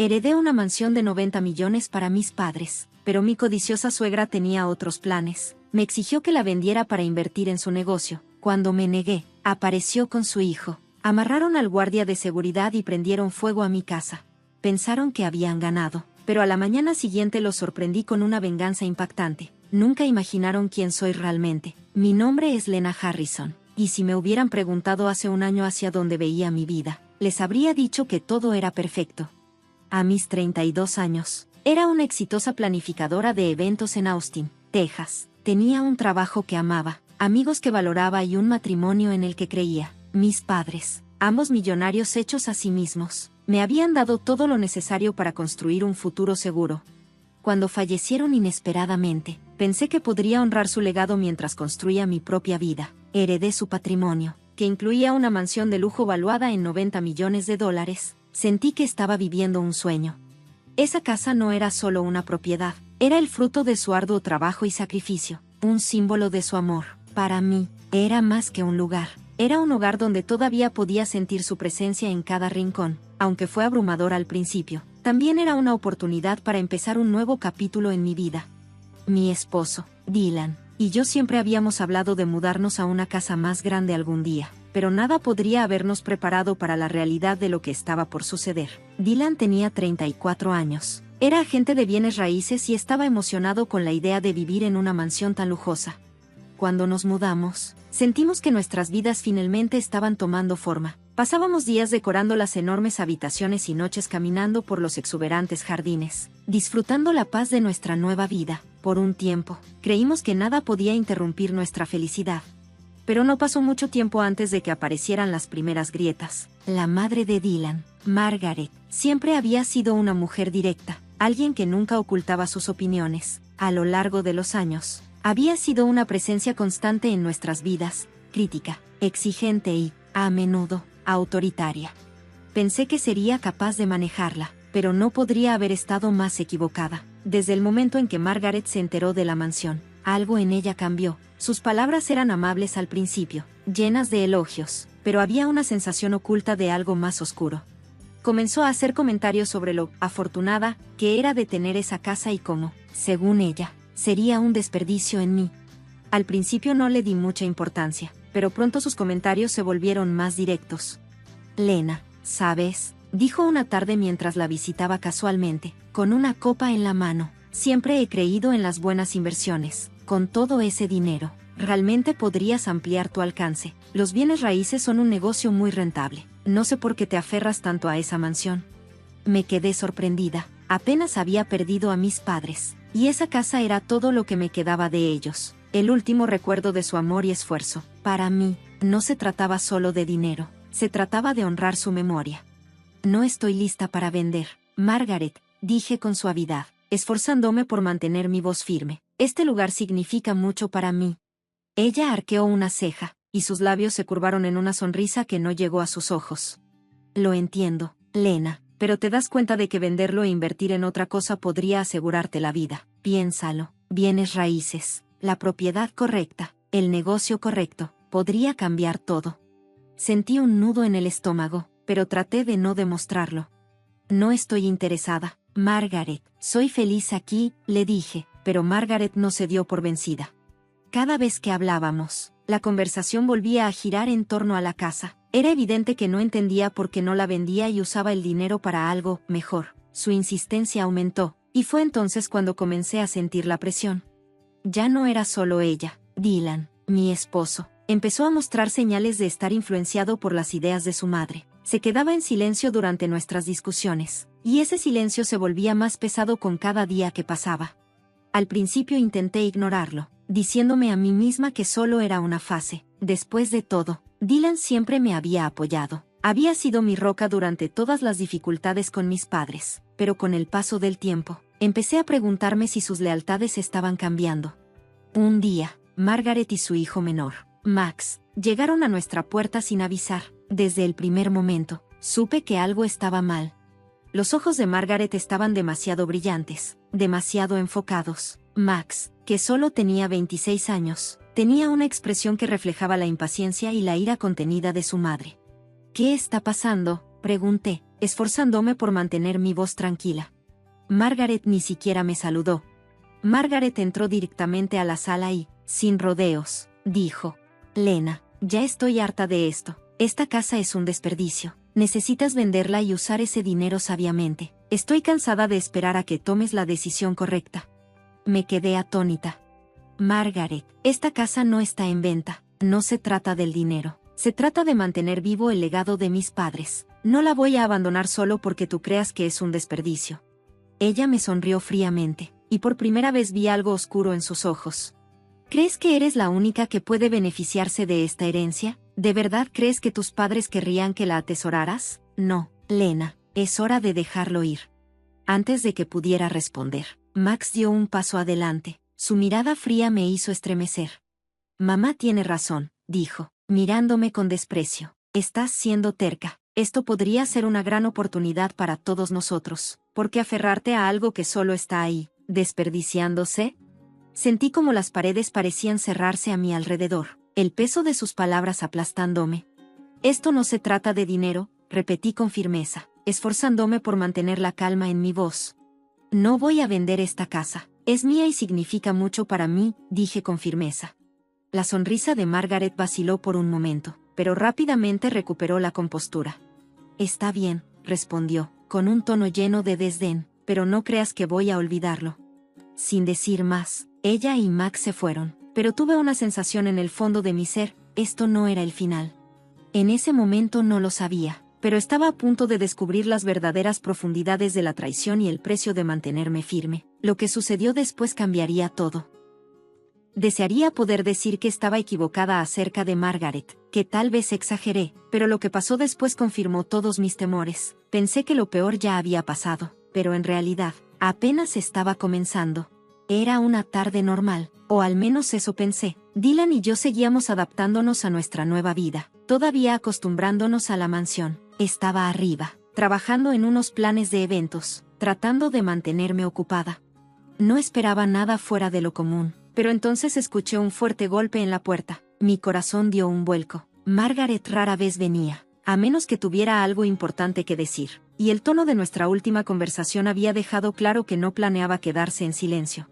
Heredé una mansión de 90 millones para mis padres, pero mi codiciosa suegra tenía otros planes. Me exigió que la vendiera para invertir en su negocio. Cuando me negué, apareció con su hijo. Amarraron al guardia de seguridad y prendieron fuego a mi casa. Pensaron que habían ganado, pero a la mañana siguiente los sorprendí con una venganza impactante. Nunca imaginaron quién soy realmente. Mi nombre es Lena Harrison, y si me hubieran preguntado hace un año hacia dónde veía mi vida, les habría dicho que todo era perfecto. A mis 32 años, era una exitosa planificadora de eventos en Austin, Texas. Tenía un trabajo que amaba, amigos que valoraba y un matrimonio en el que creía. Mis padres, ambos millonarios hechos a sí mismos, me habían dado todo lo necesario para construir un futuro seguro. Cuando fallecieron inesperadamente, pensé que podría honrar su legado mientras construía mi propia vida. Heredé su patrimonio, que incluía una mansión de lujo valuada en 90 millones de dólares. Sentí que estaba viviendo un sueño. Esa casa no era solo una propiedad, era el fruto de su arduo trabajo y sacrificio, un símbolo de su amor. Para mí, era más que un lugar. Era un hogar donde todavía podía sentir su presencia en cada rincón, aunque fue abrumador al principio. También era una oportunidad para empezar un nuevo capítulo en mi vida. Mi esposo, Dylan, y yo siempre habíamos hablado de mudarnos a una casa más grande algún día, pero nada podría habernos preparado para la realidad de lo que estaba por suceder. Dylan tenía 34 años. Era agente de bienes raíces y estaba emocionado con la idea de vivir en una mansión tan lujosa. Cuando nos mudamos, sentimos que nuestras vidas finalmente estaban tomando forma. Pasábamos días decorando las enormes habitaciones y noches caminando por los exuberantes jardines, disfrutando la paz de nuestra nueva vida. Por un tiempo, creímos que nada podía interrumpir nuestra felicidad. Pero no pasó mucho tiempo antes de que aparecieran las primeras grietas. La madre de Dylan, Margaret, siempre había sido una mujer directa, alguien que nunca ocultaba sus opiniones. A lo largo de los años, había sido una presencia constante en nuestras vidas, crítica, exigente y, a menudo, autoritaria. Pensé que sería capaz de manejarla, pero no podría haber estado más equivocada. Desde el momento en que Margaret se enteró de la mansión, algo en ella cambió. Sus palabras eran amables al principio, llenas de elogios, pero había una sensación oculta de algo más oscuro. Comenzó a hacer comentarios sobre lo afortunada que era de tener esa casa y cómo, según ella, sería un desperdicio en mí. Al principio no le di mucha importancia, pero pronto sus comentarios se volvieron más directos. Lena, ¿sabes?, dijo una tarde mientras la visitaba casualmente, con una copa en la mano. Siempre he creído en las buenas inversiones. Con todo ese dinero, realmente podrías ampliar tu alcance. Los bienes raíces son un negocio muy rentable. No sé por qué te aferras tanto a esa mansión. Me quedé sorprendida. Apenas había perdido a mis padres, y esa casa era todo lo que me quedaba de ellos. El último recuerdo de su amor y esfuerzo. Para mí, no se trataba solo de dinero, se trataba de honrar su memoria. No estoy lista para vender, Margaret, dije con suavidad, esforzándome por mantener mi voz firme. Este lugar significa mucho para mí. Ella arqueó una ceja, y sus labios se curvaron en una sonrisa que no llegó a sus ojos. Lo entiendo, Lena, pero te das cuenta de que venderlo e invertir en otra cosa podría asegurarte la vida. Piénsalo, bienes raíces, la propiedad correcta, el negocio correcto, podría cambiar todo. Sentí un nudo en el estómago, pero traté de no demostrarlo. No estoy interesada, Margaret. Soy feliz aquí, le dije, pero Margaret no se dio por vencida. Cada vez que hablábamos, la conversación volvía a girar en torno a la casa. Era evidente que no entendía por qué no la vendía y usaba el dinero para algo mejor. Su insistencia aumentó, y fue entonces cuando comencé a sentir la presión. Ya no era solo ella. Dylan, mi esposo, empezó a mostrar señales de estar influenciado por las ideas de su madre. Se quedaba en silencio durante nuestras discusiones, y ese silencio se volvía más pesado con cada día que pasaba. Al principio intenté ignorarlo, diciéndome a mí misma que solo era una fase. Después de todo, Dylan siempre me había apoyado. Había sido mi roca durante todas las dificultades con mis padres, pero con el paso del tiempo, empecé a preguntarme si sus lealtades estaban cambiando. Un día, Margaret y su hijo menor, Max, llegaron a nuestra puerta sin avisar. Desde el primer momento, supe que algo estaba mal. Los ojos de Margaret estaban demasiado brillantes, demasiado enfocados. Max, que solo tenía 26 años, tenía una expresión que reflejaba la impaciencia y la ira contenida de su madre. ¿Qué está pasando?, pregunté. esforzándome por mantener mi voz tranquila. Margaret ni siquiera me saludó. Margaret entró directamente a la sala y, sin rodeos, dijo: Lena, ya estoy harta de esto. Esta casa es un desperdicio. Necesitas venderla y usar ese dinero sabiamente. Estoy cansada de esperar a que tomes la decisión correcta. Me quedé atónita. Margaret, esta casa no está en venta. No se trata del dinero. Se trata de mantener vivo el legado de mis padres. No la voy a abandonar solo porque tú creas que es un desperdicio. Ella me sonrió fríamente, y por primera vez vi algo oscuro en sus ojos. ¿Crees que eres la única que puede beneficiarse de esta herencia? ¿De verdad crees que tus padres querrían que la atesoraras? No, Lena, es hora de dejarlo ir. Antes de que pudiera responder, Max dio un paso adelante. Su mirada fría me hizo estremecer. Mamá tiene razón, dijo, mirándome con desprecio. Estás siendo terca. Esto podría ser una gran oportunidad para todos nosotros. ¿Por qué aferrarte a algo que solo está ahí, desperdiciándose? Sentí como las paredes parecían cerrarse a mi alrededor, el peso de sus palabras aplastándome. Esto no se trata de dinero, repetí con firmeza, esforzándome por mantener la calma en mi voz. No voy a vender esta casa. Es mía y significa mucho para mí, dije con firmeza. La sonrisa de Margaret vaciló por un momento, pero rápidamente recuperó la compostura. Está bien, respondió, con un tono lleno de desdén, pero no creas que voy a olvidarlo. Sin decir más, ella y Max se fueron, pero tuve una sensación en el fondo de mi ser: esto no era el final. En ese momento no lo sabía, pero estaba a punto de descubrir las verdaderas profundidades de la traición y el precio de mantenerme firme. Lo que sucedió después cambiaría todo. Desearía poder decir que estaba equivocada acerca de Margaret, que tal vez exageré, pero lo que pasó después confirmó todos mis temores. Pensé que lo peor ya había pasado, pero en realidad, apenas estaba comenzando. Era una tarde normal, o al menos eso pensé. Dylan y yo seguíamos adaptándonos a nuestra nueva vida, todavía acostumbrándonos a la mansión. Estaba arriba, trabajando en unos planes de eventos, tratando de mantenerme ocupada. No esperaba nada fuera de lo común, pero entonces escuché un fuerte golpe en la puerta. Mi corazón dio un vuelco. Margaret rara vez venía, a menos que tuviera algo importante que decir, y el tono de nuestra última conversación había dejado claro que no planeaba quedarse en silencio.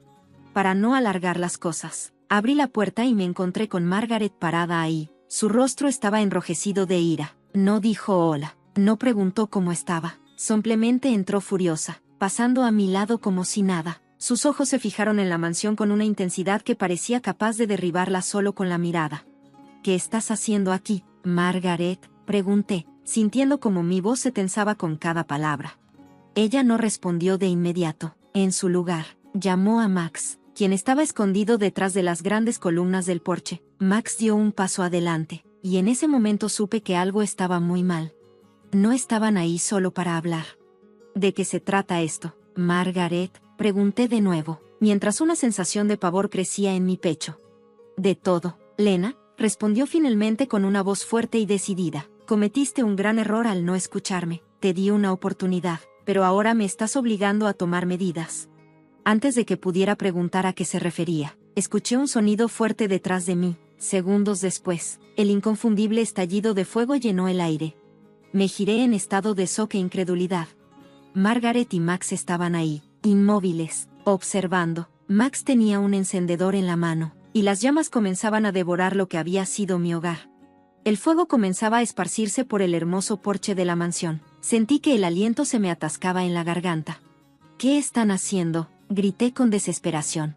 Para no alargar las cosas, abrí la puerta y me encontré con Margaret parada ahí. Su rostro estaba enrojecido de ira. No dijo hola, no preguntó cómo estaba, simplemente entró furiosa, pasando a mi lado como si nada. Sus ojos se fijaron en la mansión con una intensidad que parecía capaz de derribarla solo con la mirada. ¿Qué estás haciendo aquí, Margaret?, pregunté, sintiendo como mi voz se tensaba con cada palabra. Ella no respondió de inmediato. En su lugar, llamó a Max, quien estaba escondido detrás de las grandes columnas del porche. Max dio un paso adelante, y en ese momento supe que algo estaba muy mal. No estaban ahí solo para hablar. ¿De qué se trata esto, Margaret?, pregunté de nuevo, mientras una sensación de pavor crecía en mi pecho. De todo, Lena, respondió finalmente con una voz fuerte y decidida. Cometiste un gran error al no escucharme. Te di una oportunidad, pero ahora me estás obligando a tomar medidas. Antes de que pudiera preguntar a qué se refería, escuché un sonido fuerte detrás de mí. Segundos después, el inconfundible estallido de fuego llenó el aire. Me giré en estado de shock e incredulidad. Margaret y Max estaban ahí, inmóviles, observando. Max tenía un encendedor en la mano, y las llamas comenzaban a devorar lo que había sido mi hogar. El fuego comenzaba a esparcirse por el hermoso porche de la mansión. Sentí que el aliento se me atascaba en la garganta. ¿Qué están haciendo?, grité con desesperación.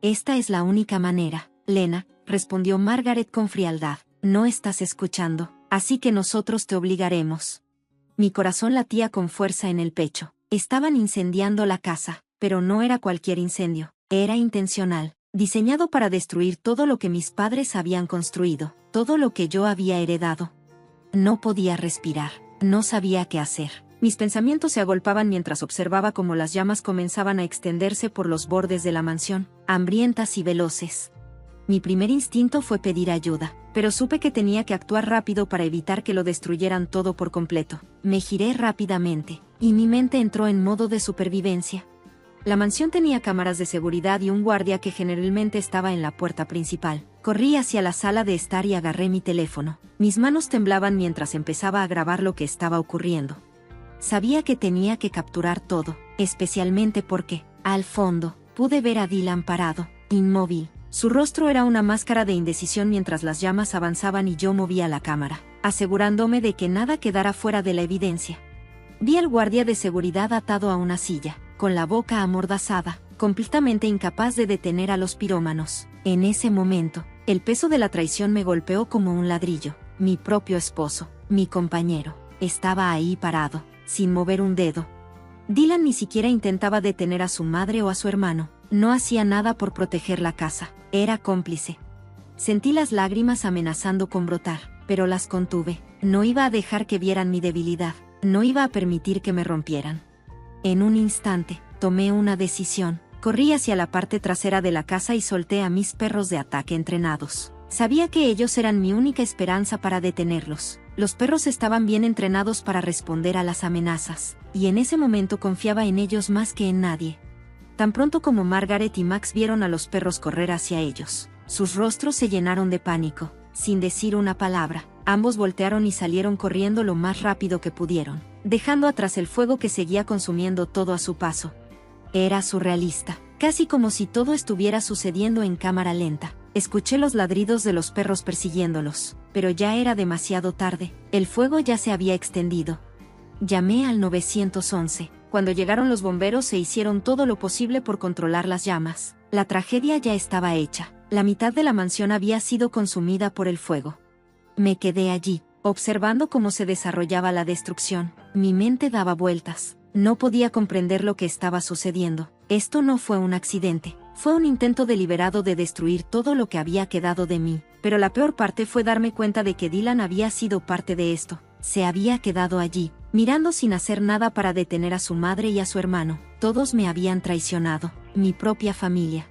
Esta es la única manera, Lena, respondió Margaret con frialdad. No estás escuchando, así que nosotros te obligaremos. Mi corazón latía con fuerza en el pecho. Estaban incendiando la casa, pero no era cualquier incendio. Era intencional, diseñado para destruir todo lo que mis padres habían construido, todo lo que yo había heredado. No podía respirar, no sabía qué hacer. Mis pensamientos se agolpaban mientras observaba cómo las llamas comenzaban a extenderse por los bordes de la mansión, hambrientas y veloces. Mi primer instinto fue pedir ayuda, pero supe que tenía que actuar rápido para evitar que lo destruyeran todo por completo. Me giré rápidamente, y mi mente entró en modo de supervivencia. La mansión tenía cámaras de seguridad y un guardia que generalmente estaba en la puerta principal. Corrí hacia la sala de estar y agarré mi teléfono. Mis manos temblaban mientras empezaba a grabar lo que estaba ocurriendo. Sabía que tenía que capturar todo, especialmente porque, al fondo, pude ver a Dylan parado, inmóvil. Su rostro era una máscara de indecisión mientras las llamas avanzaban y yo movía la cámara, asegurándome de que nada quedara fuera de la evidencia. Vi al guardia de seguridad atado a una silla, con la boca amordazada, completamente incapaz de detener a los pirómanos. En ese momento, el peso de la traición me golpeó como un ladrillo. Mi propio esposo, mi compañero, estaba ahí parado, sin mover un dedo. Dylan ni siquiera intentaba detener a su madre o a su hermano, no hacía nada por proteger la casa, era cómplice. Sentí las lágrimas amenazando con brotar, pero las contuve. No iba a dejar que vieran mi debilidad, no iba a permitir que me rompieran. En un instante, tomé una decisión. Corrí hacia la parte trasera de la casa y solté a mis perros de ataque entrenados. Sabía que ellos eran mi única esperanza para detenerlos. Los perros estaban bien entrenados para responder a las amenazas, y en ese momento confiaba en ellos más que en nadie. Tan pronto como Margaret y Max vieron a los perros correr hacia ellos, sus rostros se llenaron de pánico. Sin decir una palabra, ambos voltearon y salieron corriendo lo más rápido que pudieron, dejando atrás el fuego que seguía consumiendo todo a su paso. Era surrealista, casi como si todo estuviera sucediendo en cámara lenta. Escuché los ladridos de los perros persiguiéndolos, pero ya era demasiado tarde, el fuego ya se había extendido. Llamé al 911. Cuando llegaron los bomberos e hicieron todo lo posible por controlar las llamas. La tragedia ya estaba hecha, la mitad de la mansión había sido consumida por el fuego. Me quedé allí, observando cómo se desarrollaba la destrucción. Mi mente daba vueltas. No podía comprender lo que estaba sucediendo. Esto no fue un accidente, fue un intento deliberado de destruir todo lo que había quedado de mí. Pero la peor parte fue darme cuenta de que Dylan había sido parte de esto. Se había quedado allí, mirando sin hacer nada para detener a su madre y a su hermano. Todos me habían traicionado, mi propia familia.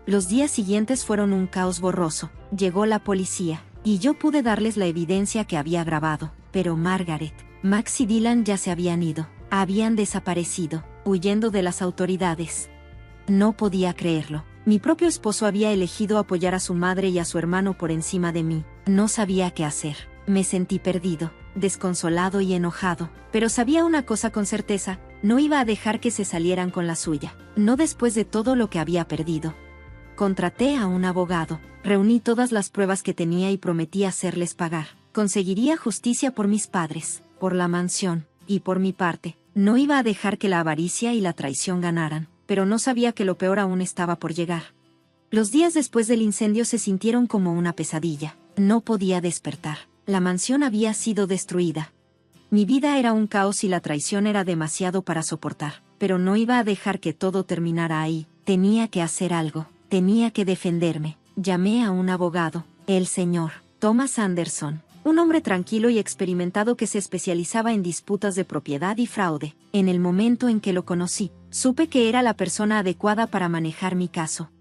Los días siguientes fueron un caos borroso. Llegó la policía, y yo pude darles la evidencia que había grabado. Pero Margaret, Max y Dylan ya se habían ido. Habían desaparecido, huyendo de las autoridades. No podía creerlo. Mi propio esposo había elegido apoyar a su madre y a su hermano por encima de mí. No sabía qué hacer. Me sentí perdido, desconsolado y enojado. Pero sabía una cosa con certeza, no iba a dejar que se salieran con la suya. No después de todo lo que había perdido. Contraté a un abogado, reuní todas las pruebas que tenía y prometí hacerles pagar. Conseguiría justicia por mis padres, por la mansión, y por mi parte. No iba a dejar que la avaricia y la traición ganaran, pero no sabía que lo peor aún estaba por llegar. Los días después del incendio se sintieron como una pesadilla. No podía despertar. La mansión había sido destruida. Mi vida era un caos y la traición era demasiado para soportar, pero no iba a dejar que todo terminara ahí. Tenía que hacer algo, tenía que defenderme. Llamé a un abogado, el señor Thomas Anderson. Un hombre tranquilo y experimentado que se especializaba en disputas de propiedad y fraude. En el momento en que lo conocí, supe que era la persona adecuada para manejar mi caso.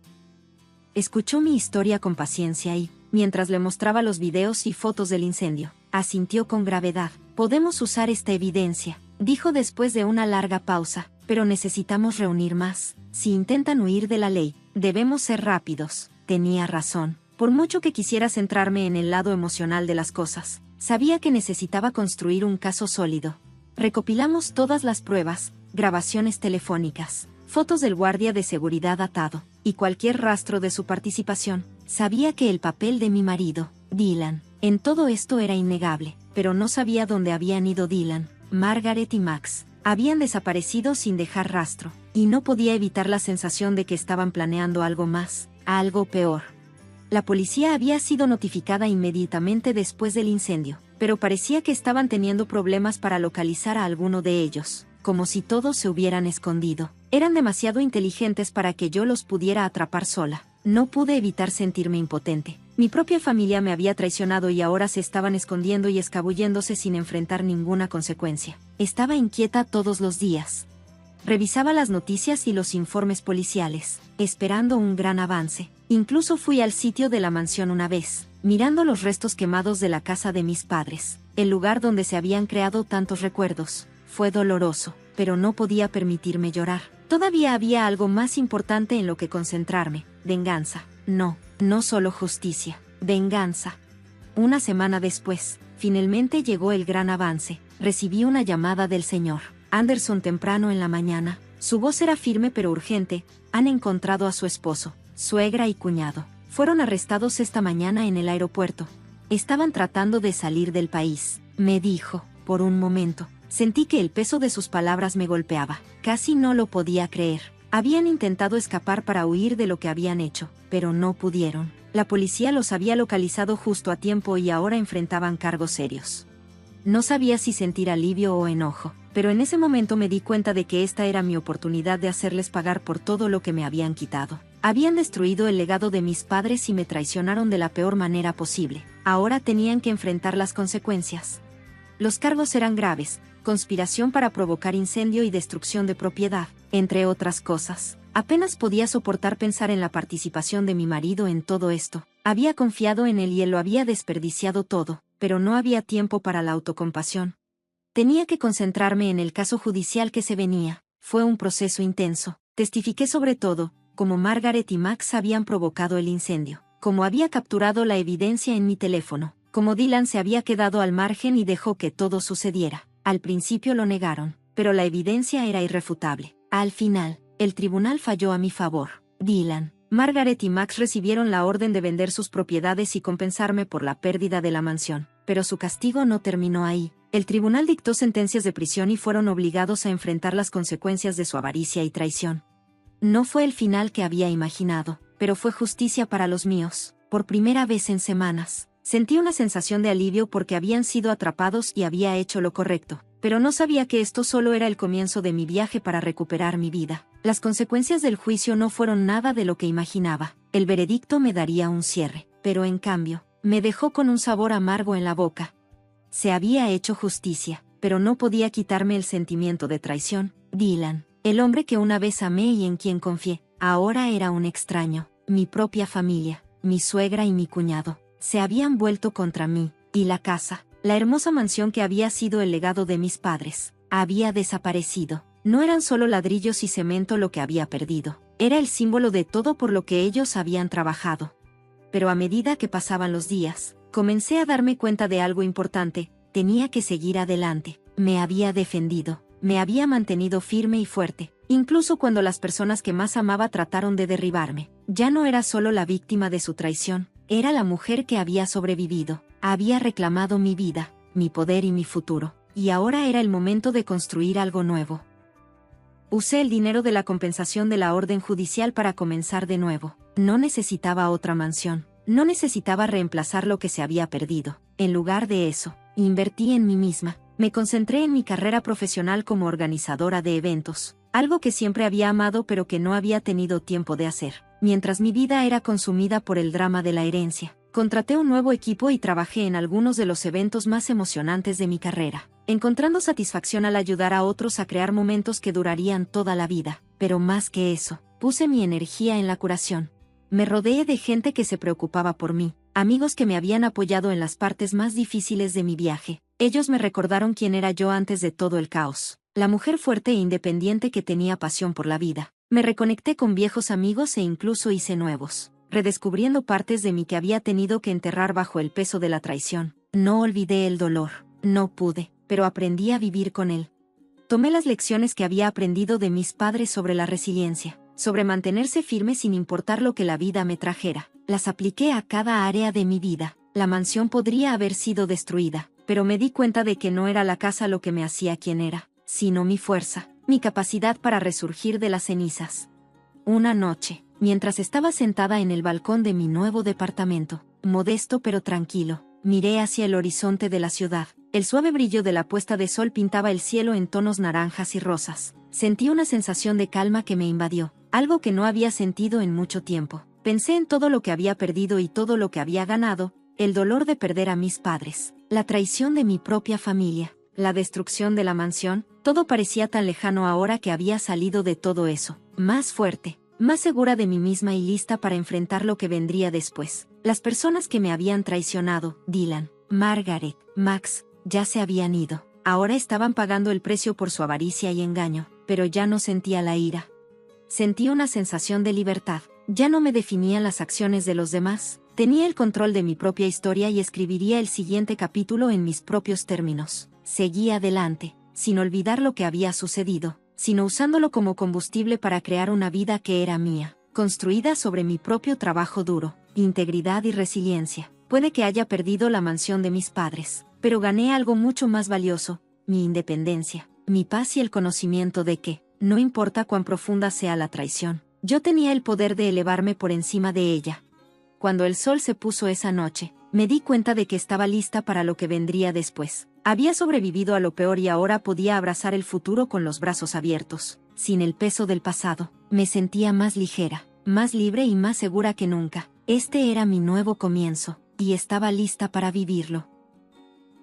Escuchó mi historia con paciencia y, mientras le mostraba los videos y fotos del incendio, asintió con gravedad. Podemos usar esta evidencia, dijo después de una larga pausa, pero necesitamos reunir más. Si intentan huir de la ley, debemos ser rápidos. Tenía razón. Por mucho que quisiera centrarme en el lado emocional de las cosas, sabía que necesitaba construir un caso sólido. Recopilamos todas las pruebas, grabaciones telefónicas, fotos del guardia de seguridad atado, y cualquier rastro de su participación. Sabía que el papel de mi marido, Dylan, en todo esto era innegable, pero no sabía dónde habían ido Dylan, Margaret y Max. Habían desaparecido sin dejar rastro, y no podía evitar la sensación de que estaban planeando algo más, algo peor. La policía había sido notificada inmediatamente después del incendio, pero parecía que estaban teniendo problemas para localizar a alguno de ellos, como si todos se hubieran escondido. Eran demasiado inteligentes para que yo los pudiera atrapar sola. No pude evitar sentirme impotente. Mi propia familia me había traicionado y ahora se estaban escondiendo y escabulléndose sin enfrentar ninguna consecuencia. Estaba inquieta todos los días. Revisaba las noticias y los informes policiales, esperando un gran avance. Incluso fui al sitio de la mansión una vez, mirando los restos quemados de la casa de mis padres, el lugar donde se habían creado tantos recuerdos. Fue doloroso, pero no podía permitirme llorar. Todavía había algo más importante en lo que concentrarme: venganza. No solo justicia, venganza. Una semana después, Finalmente llegó el gran avance. Recibí una llamada del señor Anderson temprano en la mañana. Su voz era firme pero urgente. Han encontrado a su esposo, suegra y cuñado. Fueron arrestados esta mañana en el aeropuerto. Estaban tratando de salir del país, me dijo. Por un momento, sentí que el peso de sus palabras me golpeaba. Casi no lo podía creer. Habían intentado escapar para huir de lo que habían hecho, pero no pudieron. La policía los había localizado justo a tiempo y ahora enfrentaban cargos serios. No sabía si sentir alivio o enojo, pero en ese momento me di cuenta de que esta era mi oportunidad de hacerles pagar por todo lo que me habían quitado. Habían destruido el legado de mis padres y me traicionaron de la peor manera posible. Ahora tenían que enfrentar las consecuencias. Los cargos eran graves: conspiración para provocar incendio y destrucción de propiedad, entre otras cosas. Apenas podía soportar pensar en la participación de mi marido en todo esto. Había confiado en él y él lo había desperdiciado todo, pero no había tiempo para la autocompasión. Tenía que concentrarme en el caso judicial que se venía. Fue un proceso intenso. Testifiqué sobre todo, cómo Margaret y Max habían provocado el incendio, cómo había capturado la evidencia en mi teléfono, cómo Dylan se había quedado al margen y dejó que todo sucediera. Al principio lo negaron, pero la evidencia era irrefutable. Al final, el tribunal falló a mi favor. Dylan, Margaret y Max recibieron la orden de vender sus propiedades y compensarme por la pérdida de la mansión, pero su castigo no terminó ahí. El tribunal dictó sentencias de prisión y fueron obligados a enfrentar las consecuencias de su avaricia y traición. No fue el final que había imaginado, pero fue justicia para los míos. Por primera vez en semanas, sentí una sensación de alivio porque habían sido atrapados y había hecho lo correcto. Pero no sabía que esto solo era el comienzo de mi viaje para recuperar mi vida. Las consecuencias del juicio no fueron nada de lo que imaginaba. El veredicto me daría un cierre, pero en cambio, me dejó con un sabor amargo en la boca. Se había hecho justicia, pero no podía quitarme el sentimiento de traición. Dylan, el hombre que una vez amé y en quien confié, ahora era un extraño. Mi propia familia, mi suegra y mi cuñado, se habían vuelto contra mí, y la casa, la hermosa mansión que había sido el legado de mis padres, había desaparecido. No eran solo ladrillos y cemento lo que había perdido, era el símbolo de todo por lo que ellos habían trabajado. Pero a medida que pasaban los días, comencé a darme cuenta de algo importante: tenía que seguir adelante. Me había defendido, me había mantenido firme y fuerte, incluso cuando las personas que más amaba trataron de derribarme. Ya no era solo la víctima de su traición, era la mujer que había sobrevivido. Había reclamado mi vida, mi poder y mi futuro, y ahora era el momento de construir algo nuevo. Usé el dinero de la compensación de la orden judicial para comenzar de nuevo. No necesitaba otra mansión, no necesitaba reemplazar lo que se había perdido. En lugar de eso, invertí en mí misma. Me concentré en mi carrera profesional como organizadora de eventos, algo que siempre había amado pero que no había tenido tiempo de hacer. Mientras mi vida era consumida por el drama de la herencia, contraté un nuevo equipo y trabajé en algunos de los eventos más emocionantes de mi carrera, encontrando satisfacción al ayudar a otros a crear momentos que durarían toda la vida. Pero más que eso, puse mi energía en la curación. Me rodeé de gente que se preocupaba por mí, amigos que me habían apoyado en las partes más difíciles de mi viaje. Ellos me recordaron quién era yo antes de todo el caos, la mujer fuerte e independiente que tenía pasión por la vida. Me reconecté con viejos amigos e incluso hice nuevos, redescubriendo partes de mí que había tenido que enterrar bajo el peso de la traición. No olvidé el dolor, no pude, pero aprendí a vivir con él. Tomé las lecciones que había aprendido de mis padres sobre la resiliencia, sobre mantenerse firme sin importar lo que la vida me trajera. Las apliqué a cada área de mi vida. La mansión podría haber sido destruida, pero me di cuenta de que no era la casa lo que me hacía quien era, sino mi fuerza, mi capacidad para resurgir de las cenizas. Una noche, mientras estaba sentada en el balcón de mi nuevo departamento, modesto pero tranquilo, miré hacia el horizonte de la ciudad. El suave brillo de la puesta de sol pintaba el cielo en tonos naranjas y rosas. Sentí una sensación de calma que me invadió, algo que no había sentido en mucho tiempo. Pensé en todo lo que había perdido y todo lo que había ganado: el dolor de perder a mis padres, la traición de mi propia familia, la destrucción de la mansión. Todo parecía tan lejano ahora que había salido de todo eso, más fuerte, más segura de mí misma y lista para enfrentar lo que vendría después. Las personas que me habían traicionado, Dylan, Margaret, Max, ya se habían ido. Ahora estaban pagando el precio por su avaricia y engaño, pero ya no sentía la ira. Sentí una sensación de libertad. Ya no me definían las acciones de los demás, Tenía el control de mi propia historia y escribiría el siguiente capítulo en mis propios términos. Seguí adelante, sin olvidar lo que había sucedido, sino usándolo como combustible para crear una vida que era mía, construida sobre mi propio trabajo duro, integridad y resiliencia. Puede que haya perdido la mansión de mis padres, pero gané algo mucho más valioso, mi independencia, mi paz y el conocimiento de que, no importa cuán profunda sea la traición, yo tenía el poder de elevarme por encima de ella. Cuando el sol se puso esa noche, me di cuenta de que estaba lista para lo que vendría después. Había sobrevivido a lo peor y ahora podía abrazar el futuro con los brazos abiertos. Sin el peso del pasado, me sentía más ligera, más libre y más segura que nunca. Este era mi nuevo comienzo, y estaba lista para vivirlo.